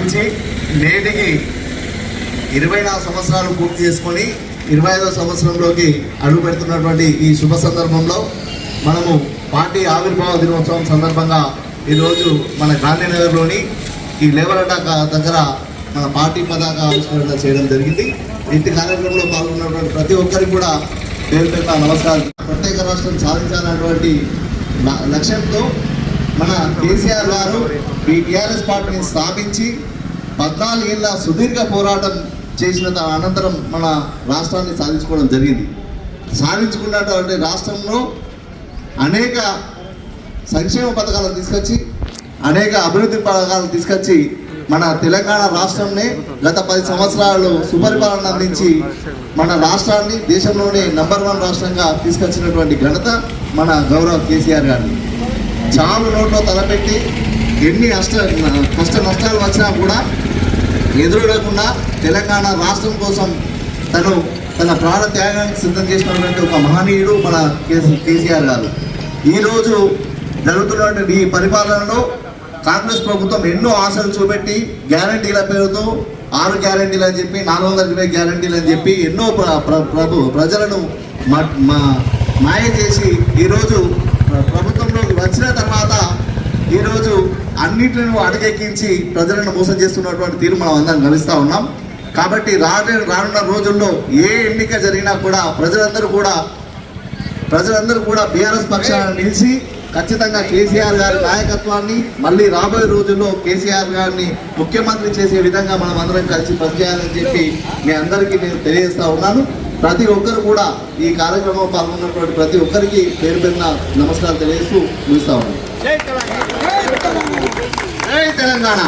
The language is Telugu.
స్థాపించి నేటికి 24 సంవత్సరాలు పూర్తి చేసుకొని 25వ సంవత్సరంలోకి అడుగు పెడుతున్నటువంటి ఈ శుభ సందర్భంలో మనము పార్టీ ఆవిర్భావ దినోత్సవం సందర్భంగా ఈరోజు మన గాంధీనగర్లోని ఈ లేవలట దగ్గర మన పార్టీ పతాక ఆవిష్కరణ చేయడం జరిగింది. ఇంటి కార్యక్రమంలో పాల్గొన్నటువంటి ప్రతి ఒక్కరికి కూడా పేరు పేరున నమస్కారం. ప్రత్యేక రాష్ట్రం సాధించాలన్నటువంటి లక్ష్యంతో మన కేసీఆర్ గారు ఈ టీఆర్ఎస్ పార్టీని స్థాపించి 14 ఏళ్ళ సుదీర్ఘ పోరాటం చేసిన అనంతరం మన రాష్ట్రాన్ని సాధించుకోవడం జరిగింది. సాధించుకున్నటువంటి రాష్ట్రంలో అనేక సంక్షేమ పథకాలను తీసుకొచ్చి అనేక అభివృద్ధి పథకాలను తీసుకొచ్చి మన తెలంగాణ రాష్ట్రంనే గత 10 సంవత్సరాలు సుపరిపాలన అందించి మన రాష్ట్రాన్ని దేశంలోనే నంబర్ 1 రాష్ట్రంగా తీసుకొచ్చినటువంటి ఘనత మన గౌరవ కేసీఆర్ గారిని. చాలు నోట్లో తలపెట్టి ఎన్ని కష్ట నష్టాలు వచ్చినా కూడా ఎదురులేకుండా తెలంగాణ రాష్ట్రం కోసం తన ప్రాణ త్యాగానికి సిద్ధం చేసినటువంటి ఒక మహనీయుడు మన కేసీఆర్ గారు. ఈరోజు జరుగుతున్నటువంటి ఈ పరిపాలనలో కాంగ్రెస్ ప్రభుత్వం ఎన్నో ఆశలు చూపెట్టి గ్యారంటీల పేరుతో 6 గ్యారంటీలు అని చెప్పి 420 గ్యారంటీలు అని చెప్పి ఎన్నో ప్రజలను మాయ చేసి ఈరోజు ప్రభుత్వంలోకి వచ్చిన తర్వాత ఈరోజు అన్నింటిని అటకెక్కించి ప్రజలను మోసం చేస్తున్నటువంటి తీరు మనం అందరం గమనిస్తూ ఉన్నాం. కాబట్టి రానున్న రోజుల్లో ఏ ఎన్నిక జరిగినా కూడా ప్రజలందరూ కూడా బీఆర్ఎస్ పక్షాన్ని నిలిచి ఖచ్చితంగా కేసీఆర్ గారి నాయకత్వాన్ని మళ్ళీ రాబోయే రోజుల్లో కేసీఆర్ గారిని ముఖ్యమంత్రి చేసే విధంగా మనం అందరం కలిసి పనిచేయాలని చెప్పి మీ అందరికీ నేను తెలియజేస్తూ ఉన్నాను. ప్రతి ఒక్కరు కూడా ఈ కార్యక్రమంలో పాల్గొన్నటువంటి ప్రతి ఒక్కరికి పేరు పేరున నమస్కారాలు తెలియజేస్తూ ముగిస్తా ఉన్నాను. జై తెలంగాణ.